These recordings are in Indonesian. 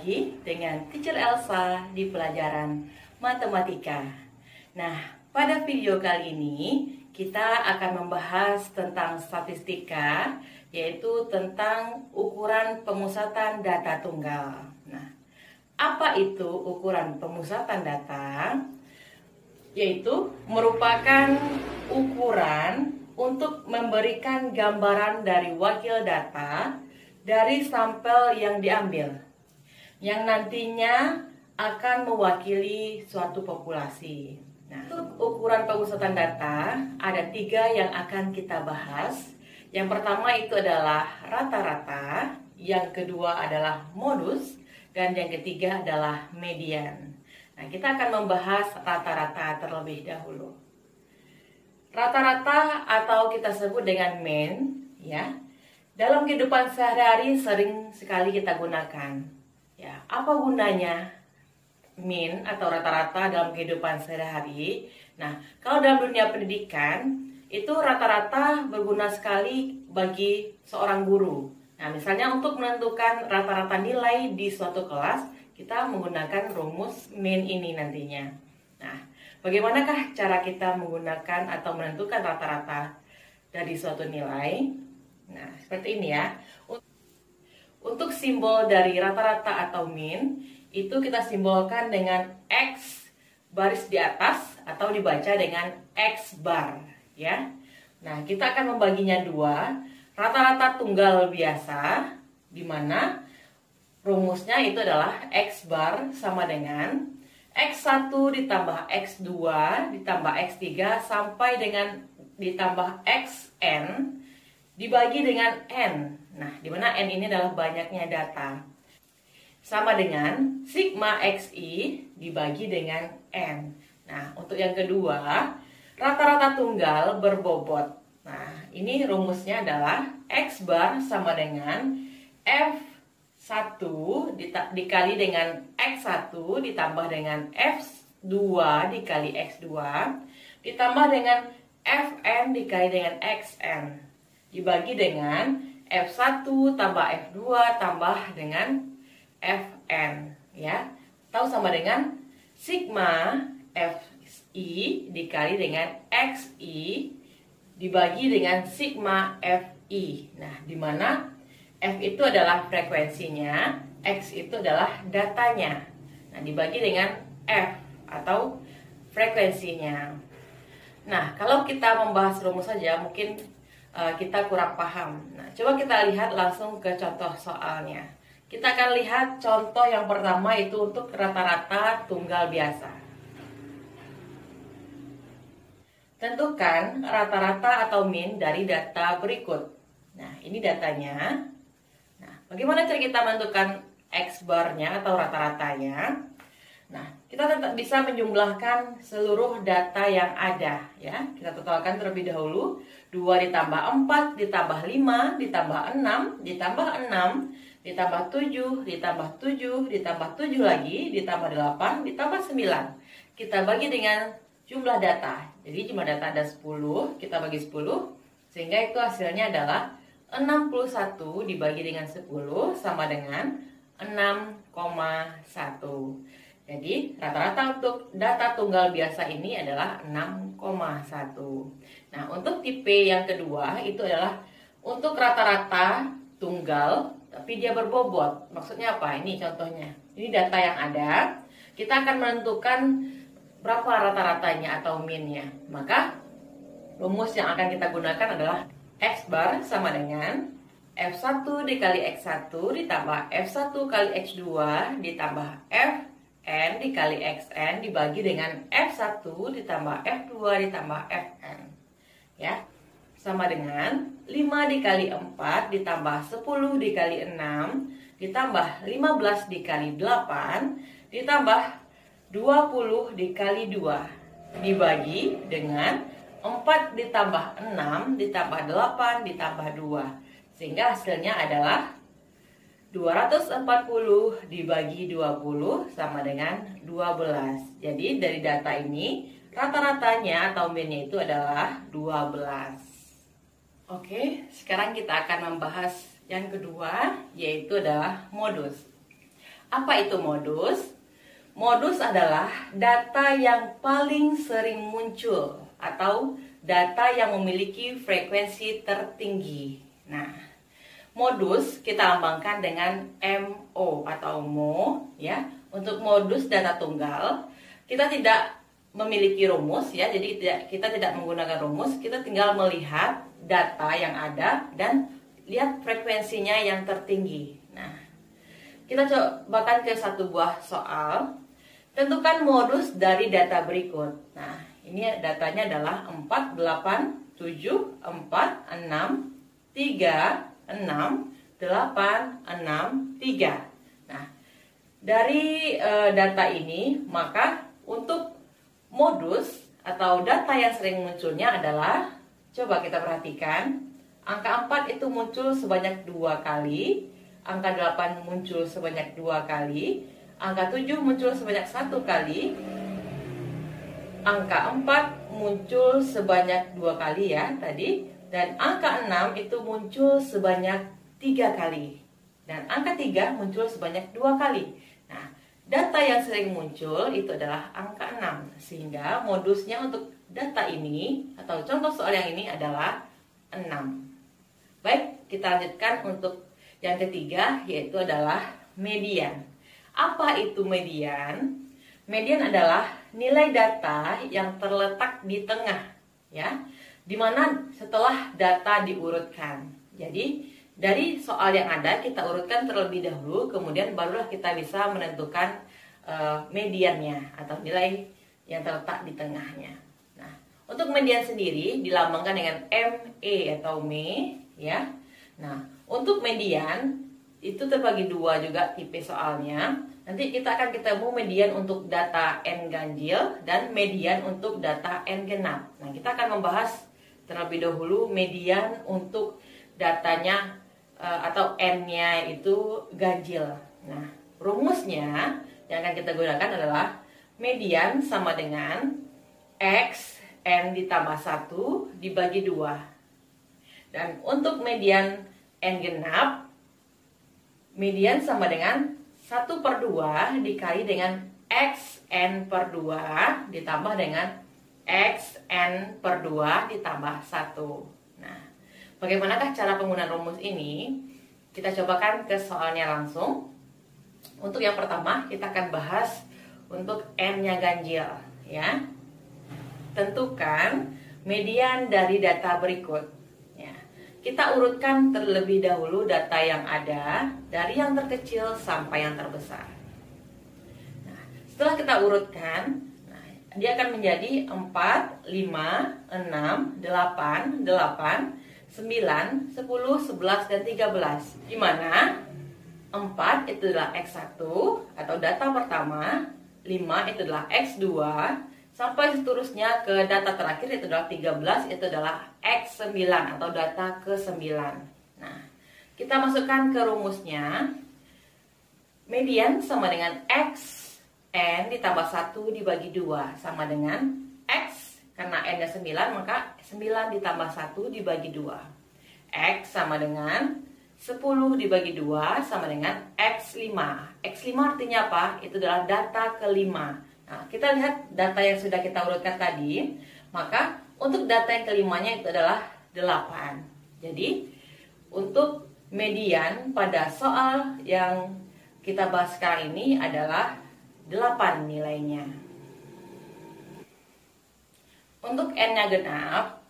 lagi dengan Teacher Elsa di pelajaran matematika. Nah, pada video kali ini kita akan membahas tentang statistika, yaitu tentang ukuran pemusatan data tunggal. Nah, apa itu ukuran pemusatan data? Yaitu merupakan ukuran untuk memberikan gambaran dari wakil data dari sampel yang diambil, yang nantinya akan mewakili suatu populasi. Nah, untuk ukuran pemusatan data ada 3 yang akan kita bahas. Yang pertama itu adalah rata-rata, yang kedua adalah modus, dan yang ketiga adalah median. Nah, kita akan membahas rata-rata terlebih dahulu. Rata-rata atau kita sebut dengan mean, ya. Dalam kehidupan sehari-hari sering sekali kita gunakan. Ya, apa gunanya mean atau rata-rata dalam kehidupan sehari-hari? Nah, kalau dalam dunia pendidikan itu rata-rata berguna sekali bagi seorang guru. Nah, misalnya untuk menentukan rata-rata nilai di suatu kelas, kita menggunakan rumus mean ini nantinya. Nah, bagaimanakah cara kita menggunakan atau menentukan rata-rata dari suatu nilai? Nah, seperti ini ya. Untuk simbol dari rata-rata atau mean, itu kita simbolkan dengan X baris di atas atau dibaca dengan X bar, ya. Nah, kita akan membaginya 2. Rata-rata tunggal biasa, di mana rumusnya itu adalah X bar sama dengan X1 ditambah X2 ditambah X3 sampai dengan ditambah XN dibagi dengan N. Nah, di mana N ini adalah banyaknya data. Sama dengan sigma XI dibagi dengan N. Nah, untuk yang kedua, rata-rata tunggal berbobot. Nah, ini rumusnya adalah X bar sama dengan F1 dikali dengan X1 ditambah dengan F2 dikali X2 ditambah dengan Fn dikali dengan Xn dibagi dengan F1 tambah F2 tambah dengan Fn, ya. Tahu sama dengan sigma Fi dikali dengan Xi dibagi dengan sigma Fi. Nah, di mana F itu adalah frekuensinya, X itu adalah datanya. Nah, dibagi dengan F atau frekuensinya. Nah, kalau kita membahas rumus saja mungkin kita kurang paham. Nah, coba kita lihat langsung ke contoh soalnya. Kita akan lihat contoh yang pertama itu untuk rata-rata tunggal biasa. Tentukan rata-rata atau mean dari data berikut. Nah, ini datanya. Nah, bagaimana cara kita menentukan X bar-nya atau rata-ratanya? Nah, kita tetap bisa menjumlahkan seluruh data yang ada, ya. Kita totalkan terlebih dahulu. 2 ditambah 4 ditambah 5 ditambah 6 ditambah 6 ditambah 7 ditambah 7 ditambah 7 lagi ditambah 8 ditambah 9. Kita bagi dengan jumlah data. Jadi jumlah data ada 10, kita bagi 10 sehingga itu hasilnya adalah 61 dibagi dengan 10 sama dengan 6,1. Jadi rata-rata untuk data tunggal biasa ini adalah 6,1. Nah, untuk tipe yang kedua itu adalah untuk rata-rata tunggal tapi dia berbobot. Maksudnya apa? Ini contohnya. Ini data yang ada. Kita akan menentukan berapa rata-ratanya atau mean-nya. Maka rumus yang akan kita gunakan adalah X bar sama dengan F1 dikali X1 ditambah F1 kali X2 ditambah Fn dikali Xn dibagi dengan F1 ditambah F2 ditambah Fn, ya, sama dengan 5 dikali 4 ditambah 10 dikali 6 ditambah 15 dikali 8 ditambah 20 dikali 2 dibagi dengan 4 ditambah 6 ditambah 8 ditambah 2, sehingga hasilnya adalah 240 dibagi 20 sama dengan 12. Jadi dari data ini rata-ratanya atau mean-nya itu adalah 12. Oke, sekarang kita akan membahas yang kedua, yaitu adalah modus. Apa itu modus? Modus adalah data yang paling sering muncul atau data yang memiliki frekuensi tertinggi. Nah, modus kita lambangkan dengan MO atau MO ya. Untuk modus data tunggal, kita tidak memiliki rumus ya. Jadi kita tidak menggunakan rumus, kita tinggal melihat data yang ada dan lihat frekuensinya yang tertinggi. Nah, kita cobakan ke satu buah soal. Tentukan modus dari data berikut. Nah, ini datanya adalah 4, 8, 7, 4, 6, 3, 6, 8, 6, 3. Nah, dari data ini, maka untuk modus atau data yang sering munculnya adalah, coba kita perhatikan, angka 4 itu muncul sebanyak 2 kali, angka 8 muncul sebanyak 2 kali, angka 7 muncul sebanyak 1 kali, angka 4 muncul sebanyak 2 kali ya tadi, dan angka 6 itu muncul sebanyak 3 kali, dan angka 3 muncul sebanyak 2 kali. Nah, data yang sering muncul itu adalah angka 6, sehingga modusnya untuk data ini atau contoh soal yang ini adalah 6. Baik, kita lanjutkan untuk yang ketiga, yaitu adalah median. Apa itu median? Median adalah nilai data yang terletak di tengah, ya, dimana setelah data diurutkan. Jadi dari soal yang ada kita urutkan terlebih dahulu, kemudian barulah kita bisa menentukan mediannya atau nilai yang terletak di tengahnya. Nah, untuk median sendiri dilambangkan dengan ME atau ME, ya. Nah, untuk median itu terbagi dua juga tipe soalnya. Nanti kita akan ketemu median untuk data N ganjil dan median untuk data N genap. Nah, kita akan membahas terlebih dahulu median untuk datanya atau N-nya itu ganjil. Nah, rumusnya yang akan kita gunakan adalah median sama dengan X N ditambah 1 dibagi 2. Dan untuk median N genap, median sama dengan 1/2 dikali dengan XN per 2 ditambah dengan XN per 2 ditambah 1. Nah, bagaimanakah cara penggunaan rumus ini? Kita cobakan ke soalnya langsung. Untuk yang pertama, kita akan bahas untuk N-nya ganjil, ya. Tentukan median dari data berikut. Kita urutkan terlebih dahulu data yang ada dari yang terkecil sampai yang terbesar. Nah, setelah kita urutkan, dia akan menjadi 4, 5, 6, 8, 8, 9, 10, 11, dan 13. Di mana 4 itu adalah X1 atau data pertama, 5 itu adalah X2, sampai seterusnya ke data terakhir itu adalah 13, itu adalah X9 atau data ke-9. Nah, kita masukkan ke rumusnya. Median sama dengan XN ditambah 1 dibagi 2 sama dengan X, karena N-nya 9 maka 9 ditambah 1 dibagi 2. X sama dengan 10 dibagi 2 sama dengan X5. X5 artinya apa? Itu adalah data ke-5. Nah, kita lihat data yang sudah kita urutkan tadi, maka untuk data yang kelimanya itu adalah 8. Jadi, untuk median pada soal yang kita bahas sekarang ini adalah 8 nilainya. Untuk N-nya genap,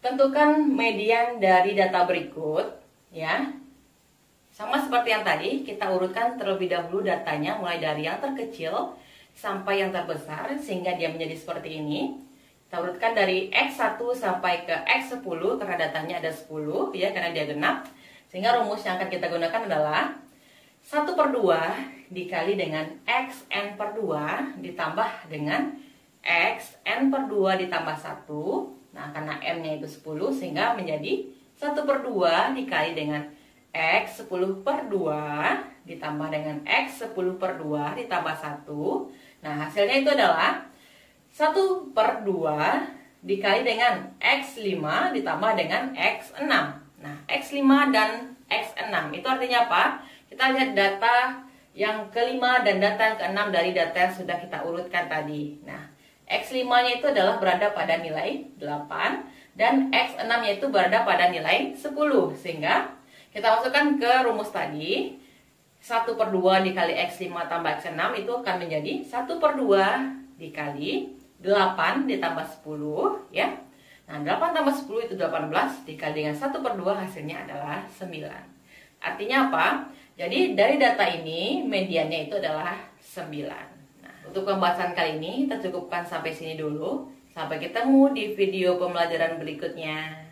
tentukan median dari data berikut, ya. Sama seperti yang tadi, kita urutkan terlebih dahulu datanya mulai dari yang terkecil sampai yang terbesar sehingga dia menjadi seperti ini. Kita urutkan dari X1 sampai ke X10 karena datanya ada 10 ya, karena dia genap. Sehingga rumus yang akan kita gunakan adalah 1/2 dikali dengan XN per 2 ditambah dengan XN per 2 ditambah 1. Nah, karena M-nya itu 10 sehingga menjadi 1/2 dikali dengan X10 per 2 ditambah dengan X10 per 2 ditambah 1. Nah, hasilnya itu adalah 1/2 dikali dengan X5 ditambah dengan X6. Nah, X5 dan X6 itu artinya apa? Kita lihat data yang kelima dan data yang keenam dari data yang sudah kita urutkan tadi. Nah, X5-nya itu adalah berada pada nilai 8 dan X6-nya itu berada pada nilai 10. Sehingga kita masukkan ke rumus tadi, 1/2 dikali X5 tambah X6 itu akan menjadi 1/2 dikali 8 ditambah 10 ya. Nah, 8 tambah 10 itu 18 dikali dengan 1/2 hasilnya adalah 9. Artinya apa? Jadi dari data ini mediannya itu adalah 9. Nah, untuk pembahasan kali ini kita cukupkan sampai sini dulu. Sampai ketemu di video pembelajaran berikutnya.